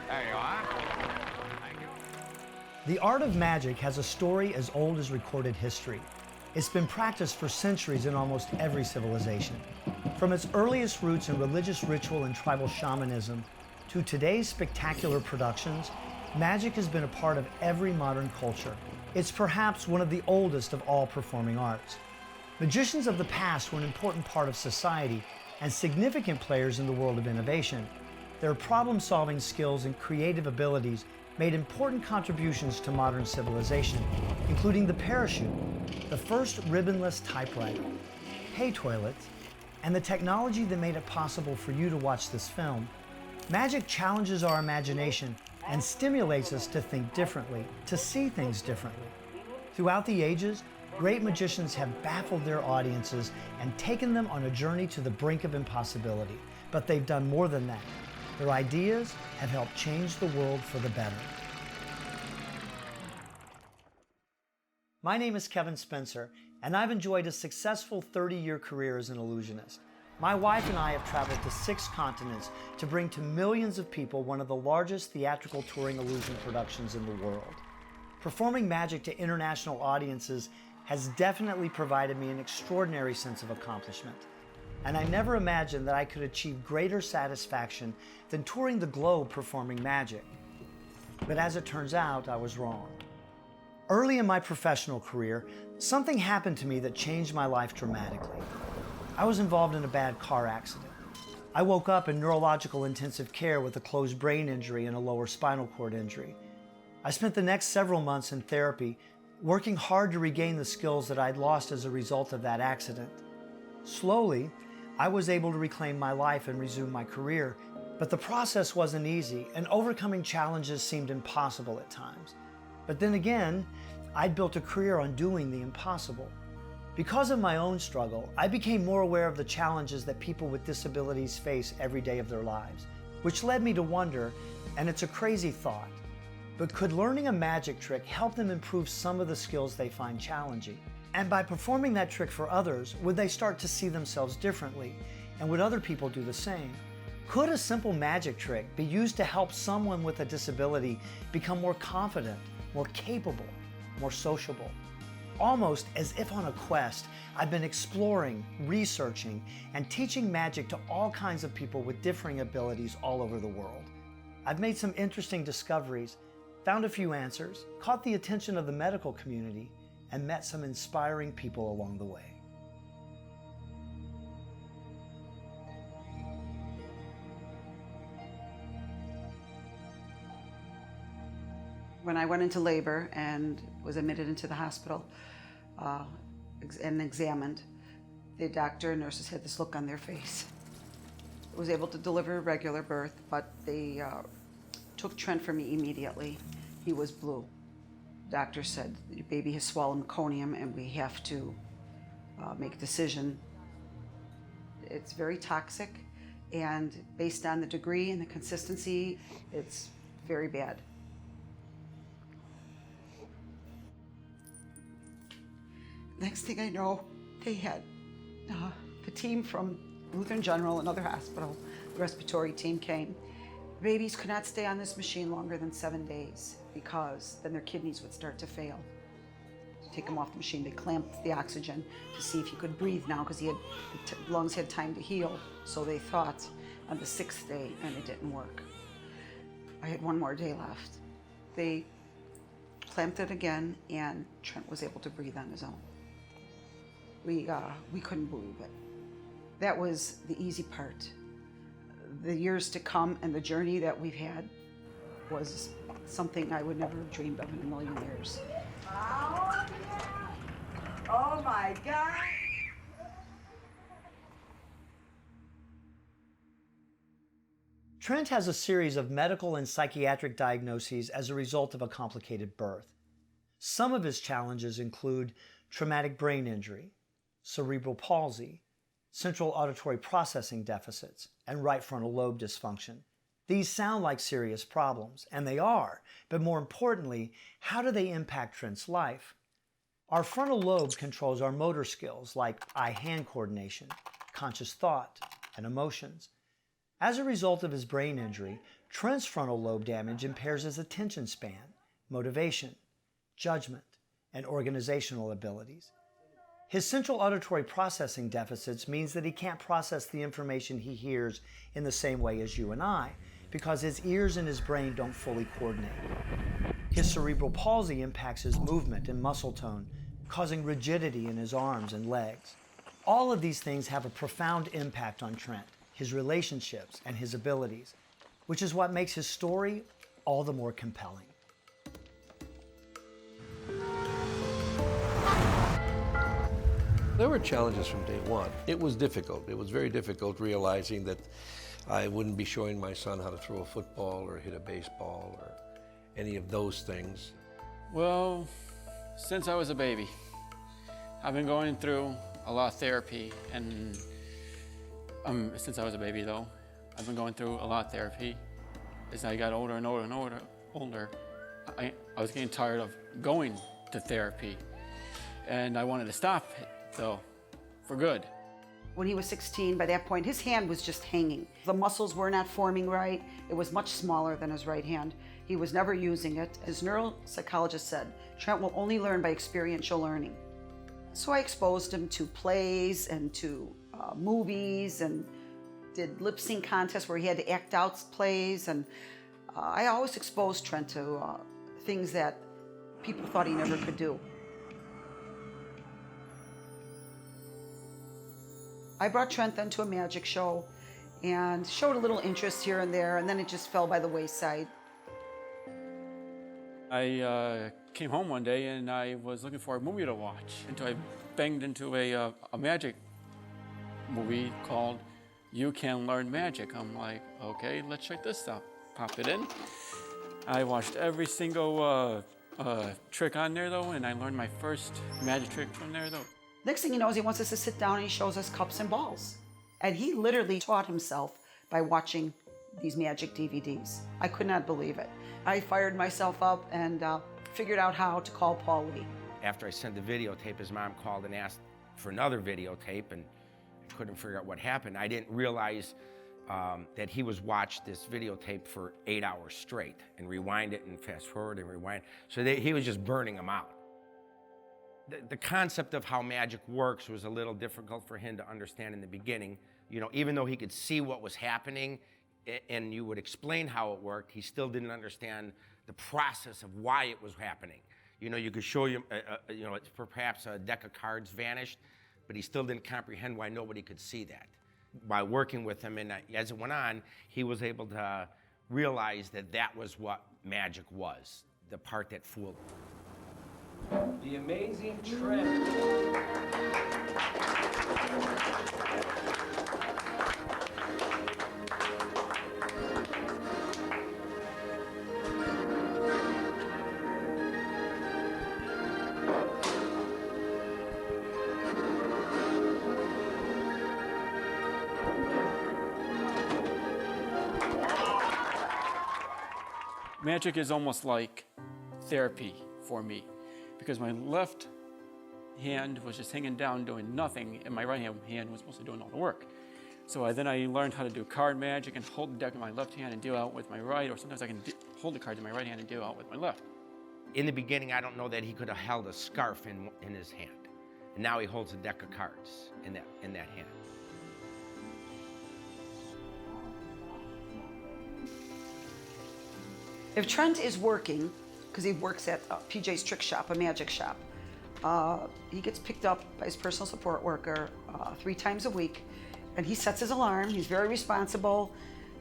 There you are. Thank you. The art of magic has a story as old as recorded history. It's been practiced for centuries in almost every civilization. From its earliest roots in religious ritual and tribal shamanism to today's spectacular productions, magic has been a part of every modern culture. It's perhaps one of the oldest of all performing arts. Magicians of the past were an important part of society and significant players in the world of innovation. Their problem-solving skills and creative abilities made important contributions to modern civilization, including the parachute, the first ribbonless typewriter, hay toilets, and the technology that made it possible for you to watch this film. Magic challenges our imagination and stimulates us to think differently, to see things differently. Throughout the ages, great magicians have baffled their audiences and taken them on a journey to the brink of impossibility. But they've done more than that. Their ideas have helped change the world for the better. My name is Kevin Spencer, and I've enjoyed a successful 30-year career as an illusionist. My wife and I have traveled to 6 continents to bring to millions of people one of the largest theatrical touring illusion productions in the world. Performing magic to international audiences has definitely provided me an extraordinary sense of accomplishment. And I never imagined that I could achieve greater satisfaction than touring the globe performing magic. But as it turns out, I was wrong. Early in my professional career, something happened to me that changed my life dramatically. I was involved in a bad car accident. I woke up in neurological intensive care with a closed brain injury and a lower spinal cord injury. I spent the next several months in therapy, working hard to regain the skills that I'd lost as a result of that accident. Slowly, I was able to reclaim my life and resume my career, but the process wasn't easy, and overcoming challenges seemed impossible at times. But then again, I'd built a career on doing the impossible. Because of my own struggle, I became more aware of the challenges that people with disabilities face every day of their lives, which led me to wonder, and it's a crazy thought, but could learning a magic trick help them improve some of the skills they find challenging? And by performing that trick for others, would they start to see themselves differently? And would other people do the same? Could a simple magic trick be used to help someone with a disability become more confident, more capable, more sociable? Almost as if on a quest, I've been exploring, researching, and teaching magic to all kinds of people with differing abilities all over the world. I've made some interesting discoveries, found a few answers, caught the attention of the medical community, and met some inspiring people along the way. When I went into labor and was admitted into the hospital and examined, the doctor and nurses had this look on their face. I was able to deliver a regular birth, but they took Trent from me immediately. He was blue. The doctor said, your baby has swallowed meconium and we have to make a decision. It's very toxic, and based on the degree and the consistency, it's very bad. Next thing I know, they had the team from Lutheran General, another hospital, the respiratory team came. Babies could not stay on this machine longer than 7 days because then their kidneys would start to fail. To take him off the machine, they clamped the oxygen to see if he could breathe now because the lungs had time to heal. So they thought on the 6th day, and it didn't work. I had 1 more day left. They clamped it again, and Trent was able to breathe on his own. We couldn't believe it. That was the easy part. The years to come and the journey that we've had was something I would never have dreamed of in a million years. Oh my God! Trent has a series of medical and psychiatric diagnoses as a result of a complicated birth. Some of his challenges include traumatic brain injury, cerebral palsy, central auditory processing deficits, and right frontal lobe dysfunction. These sound like serious problems, and they are, but more importantly, how do they impact Trent's life? Our frontal lobe controls our motor skills like eye-hand coordination, conscious thought and emotions. As a result of his brain injury, Trent's frontal lobe damage impairs his attention span, motivation, judgment, and organizational abilities. His central auditory processing deficits means that he can't process the information he hears in the same way as you and I, because his ears and his brain don't fully coordinate. His cerebral palsy impacts his movement and muscle tone, causing rigidity in his arms and legs. All of these things have a profound impact on Trent, his relationships, and his abilities, which is what makes his story all the more compelling. There were challenges from day one. It was difficult. It was very difficult realizing that I wouldn't be showing my son how to throw a football or hit a baseball or any of those things. Well, since I was a baby, I've been going through a lot of therapy, and since I was a baby though, I've been going through a lot of therapy. As I got older and older, I was getting tired of going to therapy, and I wanted to stop it, though, for good. When he was 16, by that point, his hand was just hanging. The muscles were not forming right. It was much smaller than his right hand. He was never using it. His neuropsychologist said, Trent will only learn by experiential learning. So I exposed him to plays and to movies, and did lip sync contests where he had to act out plays. And I always exposed Trent to things that people thought he never could do. I brought Trent then to a magic show and showed a little interest here and there, and then it just fell by the wayside. I came home one day and I was looking for a movie to watch until I banged into a magic movie called You Can Learn Magic. I'm like, okay, let's check this out. Pop it in. I watched every single trick on there though, and I learned my first magic trick from there though. Next thing he knows, he wants us to sit down and he shows us cups and balls. And he literally taught himself by watching these magic DVDs. I could not believe it. I fired myself up and figured out how to call Paul Lee. After I sent the videotape, his mom called and asked for another videotape, and I couldn't figure out what happened. I didn't realize that he was watched this videotape for 8 hours straight and rewind it and fast forward and rewind. So he was just burning them out. The concept of how magic works was a little difficult for him to understand in the beginning. You know, even though he could see what was happening and you would explain how it worked, he still didn't understand the process of why it was happening. You know, you could show him, perhaps a deck of cards vanished, but he still didn't comprehend why nobody could see that. By working with him, and as it went on, he was able to realize that that was what magic was, the part that fooled him. The amazing Trent. Magic is almost like therapy for me, because my left hand was just hanging down doing nothing, and my right hand was mostly doing all the work. So I learned how to do card magic and hold the deck in my left hand and deal out with my right, or sometimes I can hold the cards in my right hand and deal out with my left. In the beginning, I don't know that he could have held a scarf in his hand. And now he holds a deck of cards in that hand. If Trent is working, because he works at PJ's Trick Shop, a magic shop, he gets picked up by his personal support worker 3 times a week, and he sets his alarm. He's very responsible.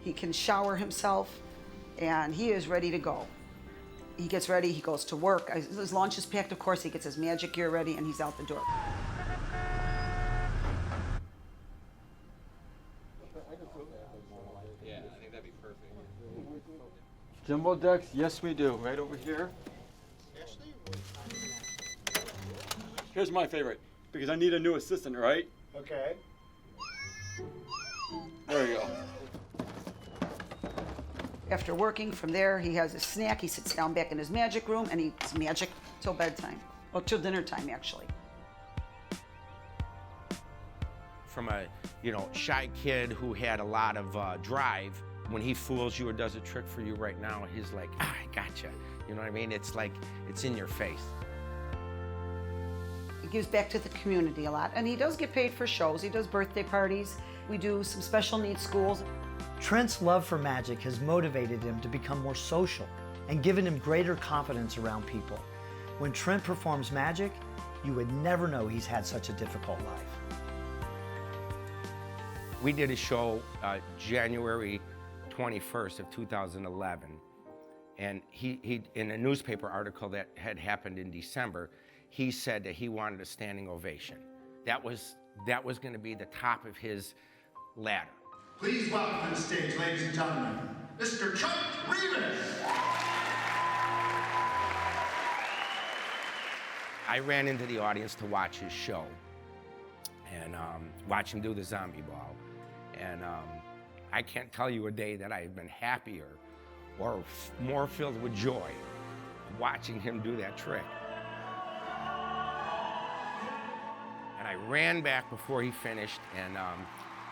He can shower himself, and he is ready to go. He gets ready, he goes to work. His lunch is packed, of course. He gets his magic gear ready, and he's out the door. Yeah, I think that'd be perfect. Jumbo decks, yes we do, right over here. Here's my favorite, because I need a new assistant, right? Okay. There you go. After working from there, he has a snack. He sits down back in his magic room, and he's magic till bedtime. Well, till dinner time, actually. from a, shy kid who had a lot of drive. When he fools you or does a trick for you right now, he's like, I gotcha. You know what I mean? It's like, it's in your face. He gives back to the community a lot, and he does get paid for shows. He does birthday parties. We do some special needs schools. Trent's love for magic has motivated him to become more social and given him greater confidence around people. When Trent performs magic, you would never know he's had such a difficult life. We did a show January 21st of 2011, and he in a newspaper article that had happened in December, he said that he wanted a standing ovation. That was going to be the top of his ladder. Please welcome to the stage, ladies and gentlemen, Mr. Trent Revis. I ran into the audience to watch his show and watch him do the zombie ball. And I can't tell you a day that I've been happier or more filled with joy watching him do that trick. And I ran back before he finished, and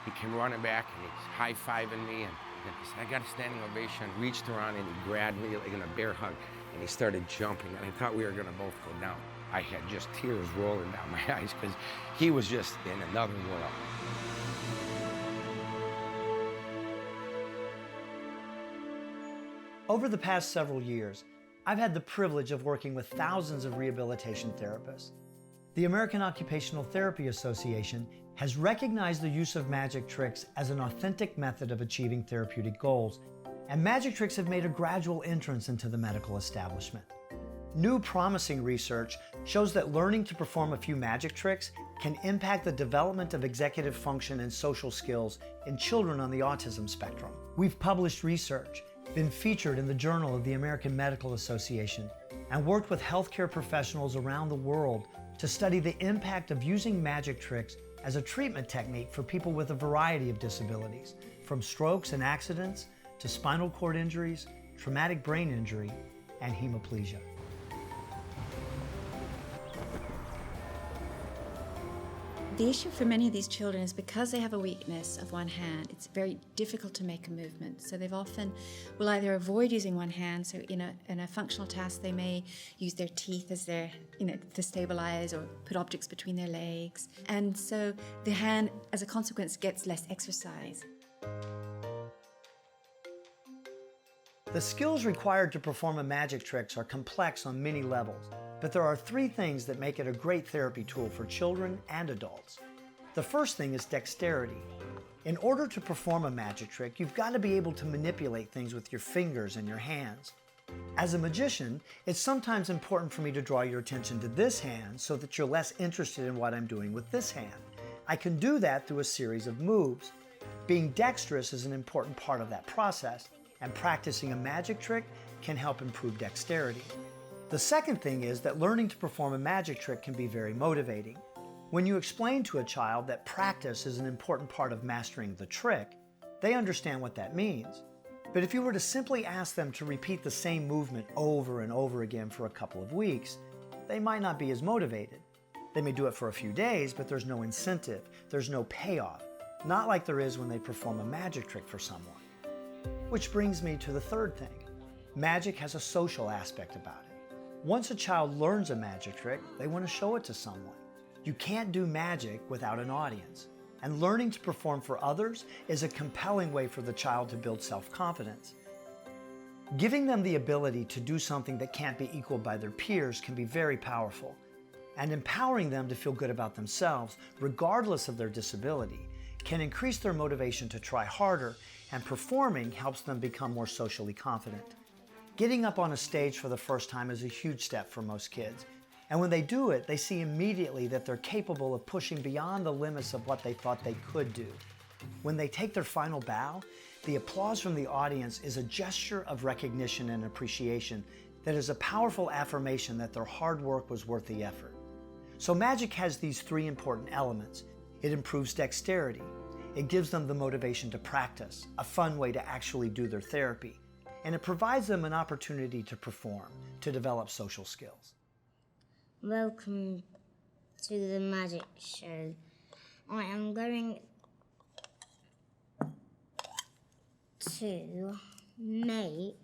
he came running back and he's high-fiving me, and he said, I got a standing ovation, reached around and he grabbed me like in a bear hug, and he started jumping, and I thought we were gonna both go down. I had just tears rolling down my eyes because he was just in another world. Over the past several years, I've had the privilege of working with thousands of rehabilitation therapists. The American Occupational Therapy Association has recognized the use of magic tricks as an authentic method of achieving therapeutic goals, and magic tricks have made a gradual entrance into the medical establishment. New promising research shows that learning to perform a few magic tricks can impact the development of executive function and social skills in children on the autism spectrum. We've published research, been featured in the Journal of the American Medical Association, and worked with healthcare professionals around the world to study the impact of using magic tricks as a treatment technique for people with a variety of disabilities, from strokes and accidents to spinal cord injuries, traumatic brain injury, and hemiplegia. The issue for many of these children is because they have a weakness of one hand, it's very difficult to make a movement. So they've often will either avoid using one hand, so in a functional task they may use their teeth as their, to stabilize or put objects between their legs. And so the hand, as a consequence, gets less exercise. The skills required to perform a magic trick are complex on many levels, but there are three things that make it a great therapy tool for children and adults. The first thing is dexterity. In order to perform a magic trick, you've got to be able to manipulate things with your fingers and your hands. As a magician, it's sometimes important for me to draw your attention to this hand so that you're less interested in what I'm doing with this hand. I can do that through a series of moves. Being dexterous is an important part of that process, and practicing a magic trick can help improve dexterity. The second thing is that learning to perform a magic trick can be very motivating. When you explain to a child that practice is an important part of mastering the trick, they understand what that means. But if you were to simply ask them to repeat the same movement over and over again for a couple of weeks, they might not be as motivated. They may do it for a few days, but there's no incentive, there's no payoff, not like there is when they perform a magic trick for someone. Which brings me to the third thing. Magic has a social aspect about it. Once a child learns a magic trick, they want to show it to someone. You can't do magic without an audience, and learning to perform for others is a compelling way for the child to build self-confidence. Giving them the ability to do something that can't be equaled by their peers can be very powerful, and empowering them to feel good about themselves, regardless of their disability, can increase their motivation to try harder, and performing helps them become more socially confident. Getting up on a stage for the first time is a huge step for most kids. And when they do it, they see immediately that they're capable of pushing beyond the limits of what they thought they could do. When they take their final bow, the applause from the audience is a gesture of recognition and appreciation that is a powerful affirmation that their hard work was worth the effort. So magic has these three important elements. It improves dexterity. It gives them the motivation to practice, a fun way to actually do their therapy. And it provides them an opportunity to perform, to develop social skills. Welcome to the magic show. I am going to make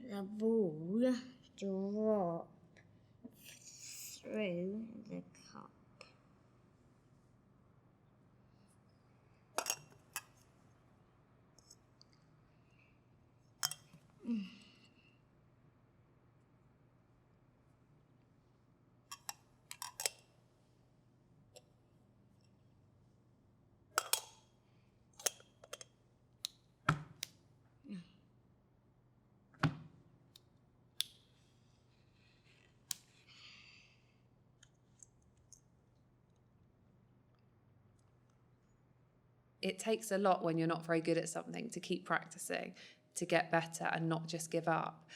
the ball drop through the cup. It takes a lot when you're not very good at something to keep practicing, to get better and not just give up.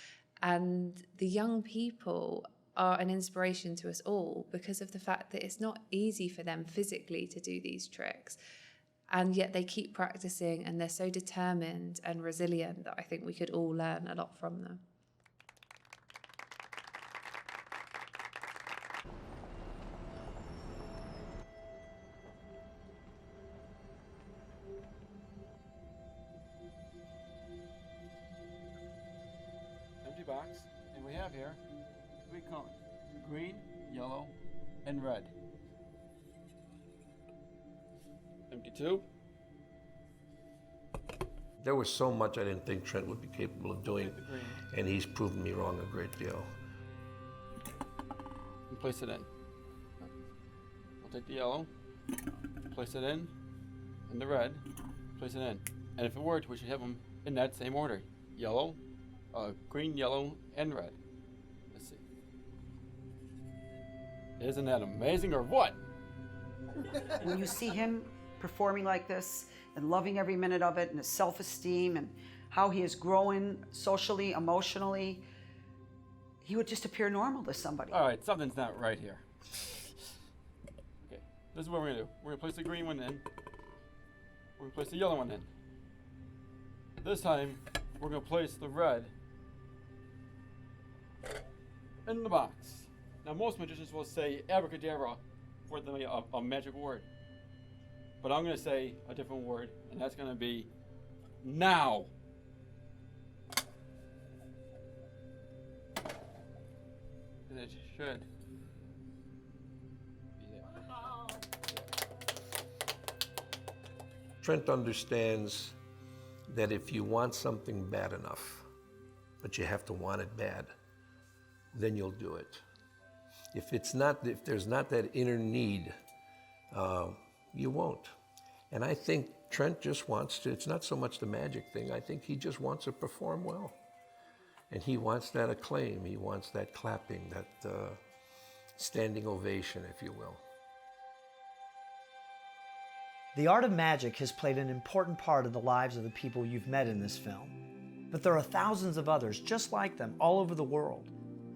And the young people are an inspiration to us all because of the fact that it's not easy for them physically to do these tricks. And yet they keep practicing and they're so determined and resilient that I think we could all learn a lot from them. Empty box, and we have here 3 colors: green, yellow, and red. Empty tube. There was so much I didn't think Trent would be capable of doing, and he's proven me wrong a great deal. And place it in. We'll take the yellow, place it in, and the red, place it in. And if it worked, we should have them in that same order: yellow, green, yellow, and red. Let's see. Isn't that amazing, or what? When you see him performing like this and loving every minute of it, and his self-esteem and how he is growing socially, emotionally, he would just appear normal to somebody. All right, something's not right here. Okay, this is what we're gonna do. We're gonna place the green one in. We're gonna place the yellow one in. This time, we're gonna place the red in the box. Now, most magicians will say abracadabra for a magic word. But I'm going to say a different word, and that's going to be now. And it should be there. Trent understands that if you want something bad enough, but you have to want it bad, then you'll do it. If there's not that inner need, you won't. And I think Trent just wants to, it's not so much the magic thing, I think he just wants to perform well. And he wants that acclaim, he wants that clapping, that standing ovation, if you will. The art of magic has played an important part of the lives of the people you've met in this film. But there are thousands of others just like them all over the world.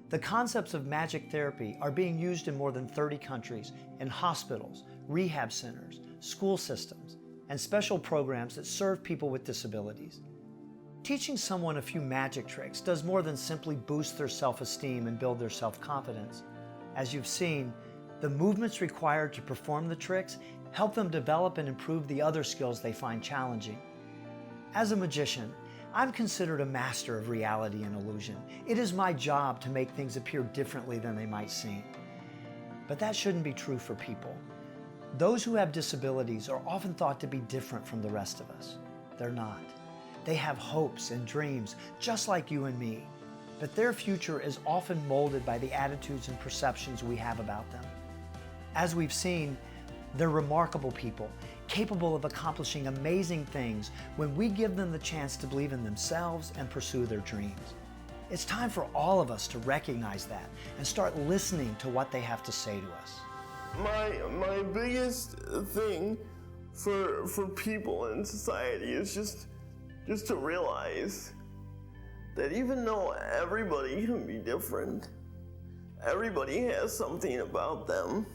The concepts of magic therapy are being used in more than 30 countries, in hospitals, rehab centers, school systems, and special programs that serve people with disabilities. Teaching someone a few magic tricks does more than simply boost their self-esteem and build their self-confidence. As you've seen, the movements required to perform the tricks help them develop and improve the other skills they find challenging. As a magician, I'm considered a master of reality and illusion. It is my job to make things appear differently than they might seem. But that shouldn't be true for people. Those who have disabilities are often thought to be different from the rest of us. They're not. They have hopes and dreams, just like you and me. But their future is often molded by the attitudes and perceptions we have about them. As we've seen, they're remarkable people, capable of accomplishing amazing things when we give them the chance to believe in themselves and pursue their dreams. It's time for all of us to recognize that and start listening to what they have to say to us. My biggest thing for people in society is just to realize that even though everybody can be different, everybody has something about them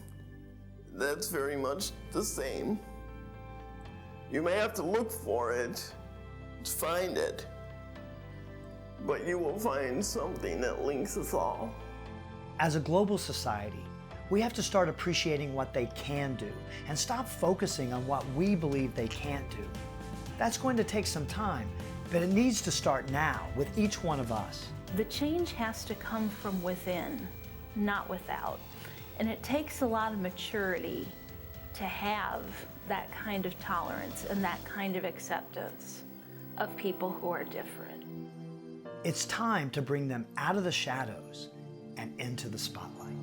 that's very much the same. You may have to look for it, to find it, but you will find something that links us all. As a global society, We have to start appreciating what they can do and stop focusing on what we believe they can't do. That's going to take some time, but it needs to start now with each one of us. The change has to come from within, not without. And it takes a lot of maturity to have that kind of tolerance and that kind of acceptance of people who are different. It's time to bring them out of the shadows and into the spotlight.